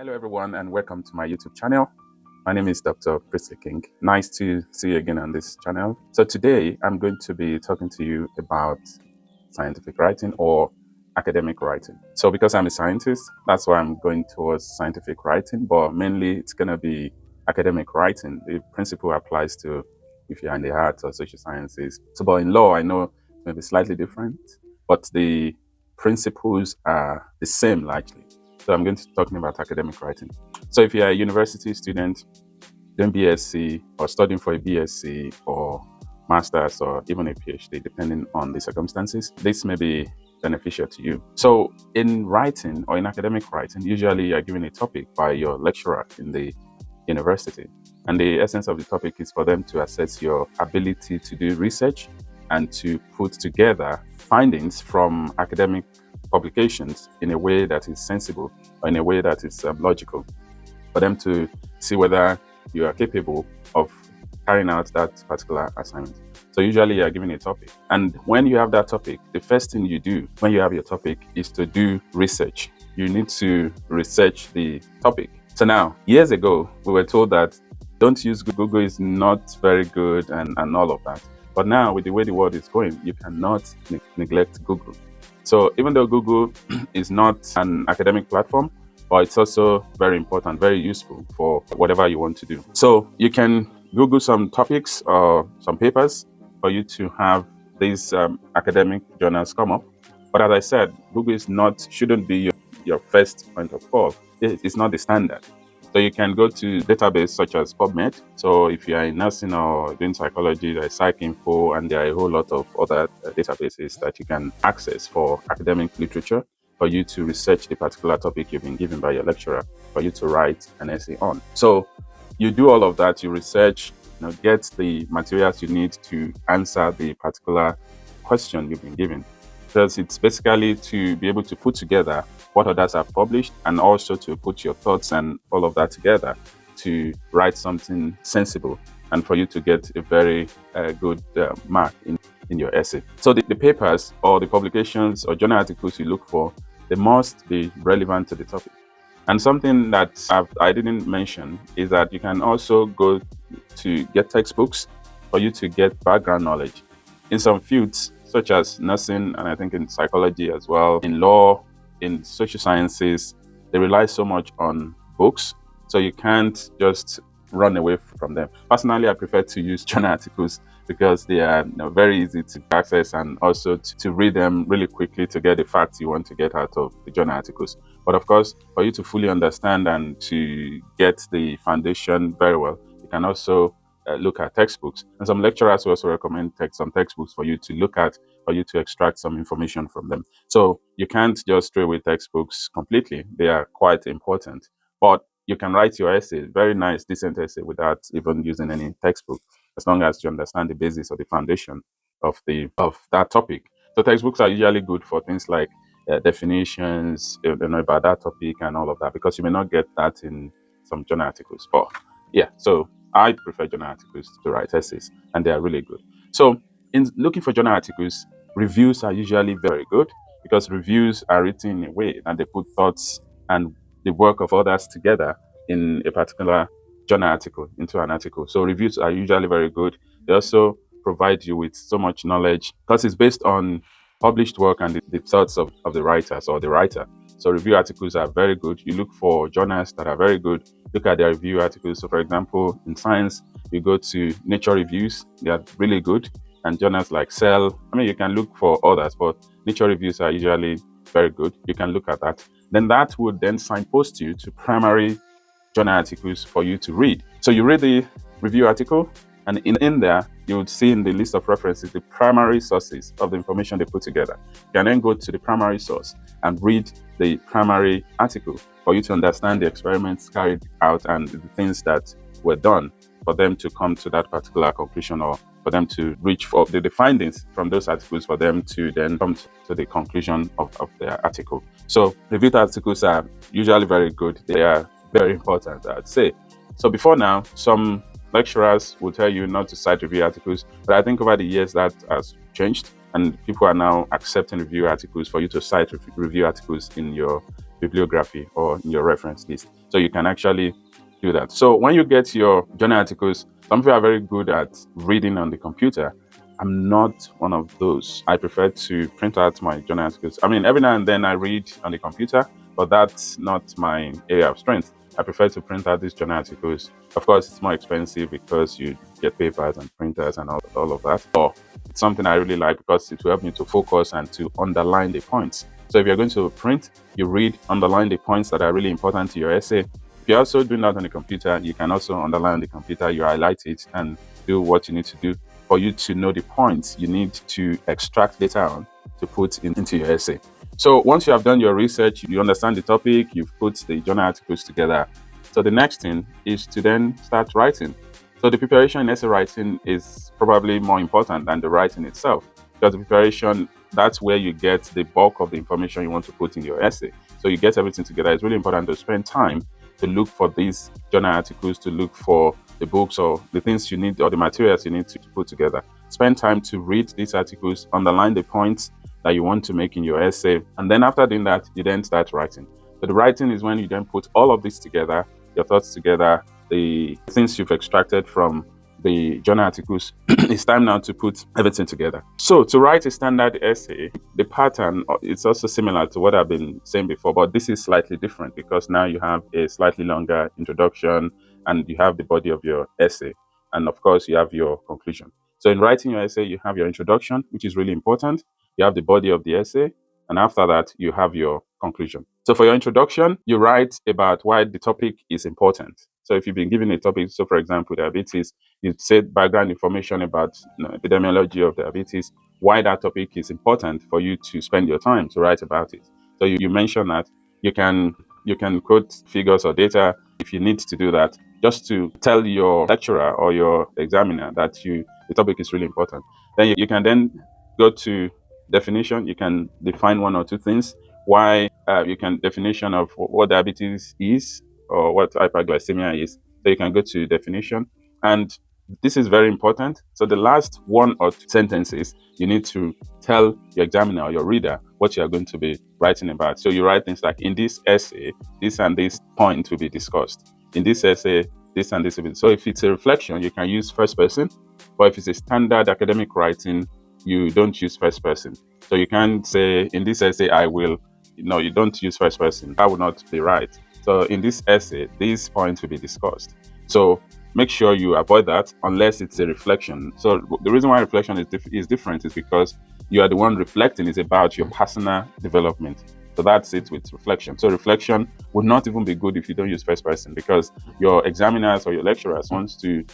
Hello, everyone, and welcome to my YouTube channel. My name is Dr. Priestley King. Nice to see you again on this channel. So today I'm going to be talking to you about scientific writing or academic writing. So because I'm a scientist, that's why I'm going towards scientific writing, but mainly it's going to be academic writing. The principle applies to if you're in the arts or social sciences. So, but in law, I know it may be slightly different, but the principles are the same largely. So I'm going to be talking about academic writing. So if you're a university student doing BSc or studying for a BSc or master's or even a PhD, depending on the circumstances, this may be beneficial to you. So in writing or in academic writing, usually you're given a topic by your lecturer in the university. And the essence of the topic is for them to assess your ability to do research and to put together findings from academic publications in a way that is sensible or in a way that is logical, for them to see whether you are capable of carrying out that particular assignment. So usually you are given a topic. And when you have that topic, the first thing you do when you have your topic is to do research. You need to research the topic. So now, years ago, we were told that don't use Google, is not very good and all of that. But now, with the way the world is going, you cannot neglect Google. So even though Google is not an academic platform, but it's also very important, very useful for whatever you want to do. So you can Google some topics or some papers for you to have these academic journals come up. But as I said, Google shouldn't be your first point of call. It's not the standard. So you can go to database such as PubMed. So if you are in nursing or doing psychology, there's PsycInfo, and there are a whole lot of other databases that you can access for academic literature, for you to research the particular topic you've been given by your lecturer, for you to write an essay on. So you do all of that, you research, get the materials you need to answer the particular question you've been given. Because it's basically to be able to put together what others have published and also to put your thoughts and all of that together to write something sensible and for you to get a very good mark in your essay. So the papers or the publications or journal articles you look for, they must be relevant to the topic. And something that I didn't mention is that you can also go to get textbooks for you to get background knowledge in some fields such as nursing, and I think in psychology as well, in law, in social sciences. They rely so much on books, so you can't just run away from them. Personally, I prefer to use journal articles because they are very easy to access and also to read them really quickly to get the facts you want to get out of the journal articles. But of course, for you to fully understand and to get the foundation very well, you can also look at textbooks. And some lecturers also recommend some textbooks for you to look at, for you to extract some information from them. So you can't just throw away textbooks completely. They are quite important. But you can write your essay, very nice, decent essay, without even using any textbook, as long as you understand the basis or the foundation of that topic. So textbooks are usually good for things like definitions, about that topic and all of that, because you may not get that in some journal articles. But yeah, so I prefer journal articles to write essays, and they are really good. So in looking for journal articles, reviews are usually very good because reviews are written in a way and they put thoughts and the work of others together in a particular journal article into an article. So reviews are usually very good. They also provide you with so much knowledge because it's based on published work and the thoughts of the writers or the writer. So review articles are very good. You look for journals that are very good. Look at their review articles. So for example, in science, you go to Nature reviews. They are really good. And journals like Cell, you can look for others, but Nature reviews are usually very good. You can look at that. Then that would then signpost you to primary journal articles for you to read. So you read the review article, and in there, you would see in the list of references the primary sources of the information they put together. You can then go to the primary source and read the primary article for you to understand the experiments carried out and the things that were done for them to come to that particular conclusion, or for them to reach for the findings from those articles, for them to then come to the conclusion of their article. So reviewed articles are usually very good. They are very important, I'd say. So before now, some lecturers will tell you not to cite review articles, but I think over the years that has changed, and people are now accepting review articles for you to cite review articles in your bibliography or in your reference list. So you can actually do that. So when you get your journal articles, some people are very good at reading on the computer. I'm not one of those. I prefer to print out my journal articles. I mean, every now and then I read on the computer, but that's not my area of strength. I prefer to print out these journal articles. Of course, it's more expensive because you get papers and printers and all of that. But it's something I really like because it will help me to focus and to underline the points. So if you're going to print, you read, underline the points that are really important to your essay. If you're also doing that on the computer, you can also underline on the computer, you highlight it and do what you need to do for you to know the points you need to extract later on to put into your essay. So once you have done your research, you understand the topic, you've put the journal articles together. So the next thing is to then start writing. So the preparation in essay writing is probably more important than the writing itself, because the preparation, that's where you get the bulk of the information you want to put in your essay. So you get everything together. It's really important to spend time to look for these journal articles, to look for the books or the things you need or the materials you need to put together. Spend time to read these articles, underline the points that you want to make in your essay. And then after doing that, you then start writing. So the writing is when you then put all of this together, your thoughts together, the things you've extracted from the journal articles. It's time now to put everything together. So to write a standard essay, the pattern is also similar to what I've been saying before, but this is slightly different because now you have a slightly longer introduction and you have the body of your essay. And of course, you have your conclusion. So in writing your essay, you have your introduction, which is really important. You have the body of the essay. And after that, you have your conclusion. So for your introduction, you write about why the topic is important. So if you've been given a topic, so for example, diabetes, you said background information about epidemiology of diabetes, why that topic is important for you to spend your time to write about it. So you mention that you can quote figures or data if you need to do that, just to tell your lecturer or your examiner that the topic is really important. Then you can then go to definition. You can define one or two things. Why you can definition of what diabetes is or what hyperglycemia is. So you can go to definition, and this is very important. So the last one or two sentences, you need to tell your examiner or your reader what you are going to be writing about. So you write things like, in this essay, this and this point will be discussed. In this essay, this and this will be. So if it's a reflection, you can use first person. But if it's a standard academic writing, you don't use first person. So you can't say, in this essay, I will. No, you don't use first person. That would not be right. So in this essay, these points will be discussed. So make sure you avoid that unless it's a reflection. So the reason why reflection is different is because you are the one reflecting. It's about your personal development. So that's it with reflection. So reflection would not even be good if you don't use first person, because your examiners or your lecturers want to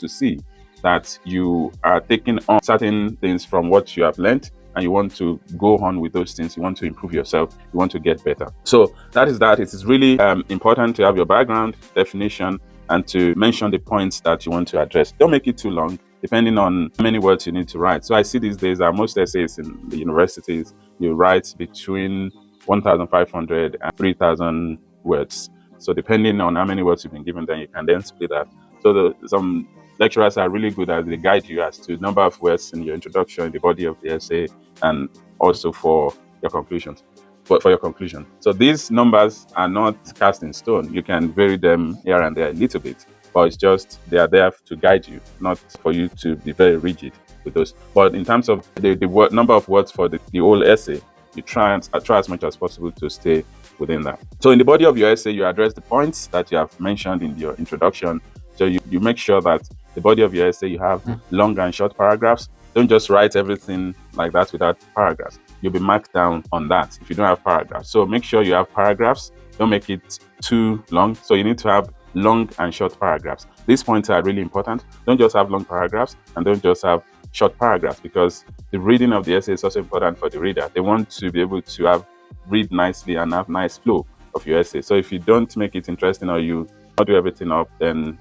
see that you are taking on certain things from what you have learned, and you want to go on with those things. You want to improve yourself. You want to get better. So that is that. It is really important to have your background, definition, and to mention the points that you want to address. Don't make it too long, depending on how many words you need to write. So I see these days that most essays in the universities, you write between 1,500 and 3,000 words. So depending on how many words you've been given, then you can then split that. So some lecturers are really good as they guide you as to number of words in your introduction, the body of the essay, and also for your conclusions. For your conclusion. So these numbers are not cast in stone. You can vary them here and there a little bit, but it's just they are there to guide you, not for you to be very rigid with those. But in terms of the number of words for the whole essay, you try as much as possible to stay within that. So in the body of your essay, you address the points that you have mentioned in your introduction. So you make sure that the body of your essay, you have long and short paragraphs. Don't just write everything like that without paragraphs. You'll be marked down on that if you don't have paragraphs. So make sure you have paragraphs. Don't make it too long. So you need to have long and short paragraphs. These points are really important. Don't just have long paragraphs and don't just have short paragraphs, because the reading of the essay is also important for the reader. They want to be able to read nicely and have nice flow of your essay. So if you don't make it interesting or you not do everything up, then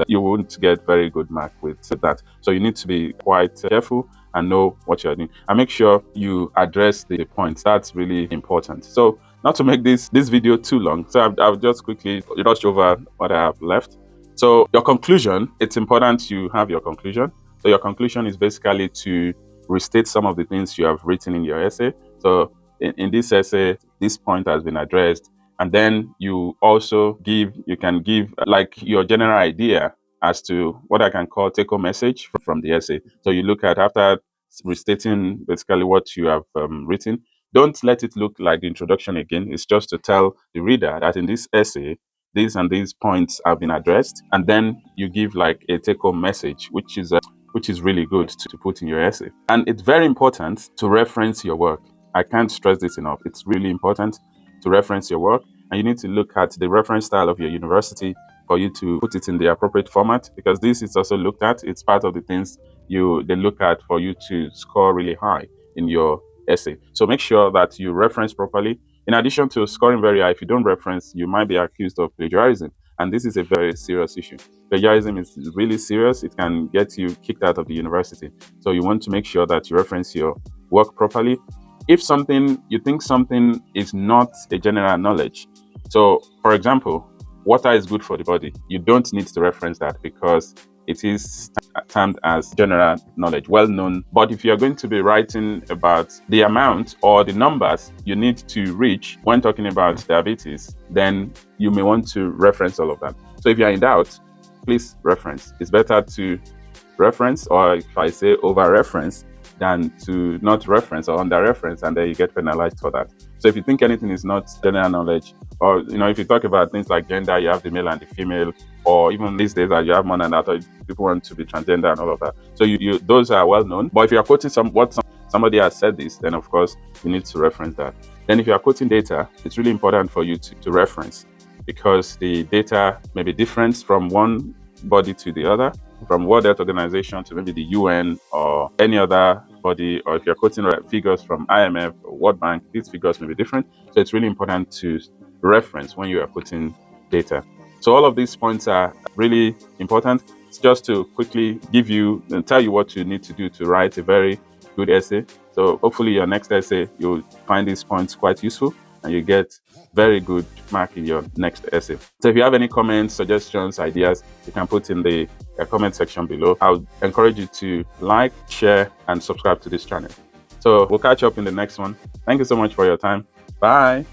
you won't get very good mark with that. So you need to be quite careful and know what you're doing, and make sure you address the points. That's really important. So not to make this video too long, so I'll just quickly rush over what I have left. So your conclusion, it's important you have your conclusion. So your conclusion is basically to restate some of the things you have written in your essay. So in this essay, this point has been addressed. And then you can give like your general idea as to what I can call take-home message from the essay. So you look at, after restating basically what you have written, don't let it look like the introduction again. It's just to tell the reader that in this essay, these and these points have been addressed, and then you give like a take-home message, which is really good to put in your essay. And it's very important to reference your work. I can't stress this enough. It's really important to reference your work, and you need to look at the reference style of your university for you to put it in the appropriate format, because this is also looked at. It's part of the things they look at for you to score really high in your essay. So make sure that you reference properly. In addition to scoring very high, if you don't reference, you might be accused of plagiarism, and this is a very serious issue. Plagiarism is really serious. It can get you kicked out of the university. So you want to make sure that you reference your work properly. If you think something is not a general knowledge, so for example, water is good for the body, you don't need to reference that because it is termed as general knowledge, well known. But if you're going to be writing about the amount or the numbers you need to reach when talking about diabetes, then you may want to reference all of that. So if you're in doubt, please reference. It's better to reference, or if I say over reference, than to not reference or under reference, and then you get penalized for that. So if you think anything is not general knowledge, or if you talk about things like gender, you have the male and the female, or even these days that you have more than that, or people want to be transgender and all of that. So you those are well known. But if you are quoting somebody has said this, then of course you need to reference that. Then if you are quoting data, it's really important for you to reference, because the data may be different from one body to the other, from World Health Organization to maybe the UN or any other body, or if you're quoting figures from IMF or World Bank, these figures may be different. So it's really important to reference when you are quoting data. So all of these points are really important. It's just to quickly give you and tell you what you need to do to write a very good essay. So hopefully your next essay, you'll find these points quite useful, and you get very good mark in your next essay. So if you have any comments, suggestions, ideas, you can put in the comment section below. I would encourage you to like, share, and subscribe to this channel. So we'll catch up in the next one. Thank you so much for your time. Bye.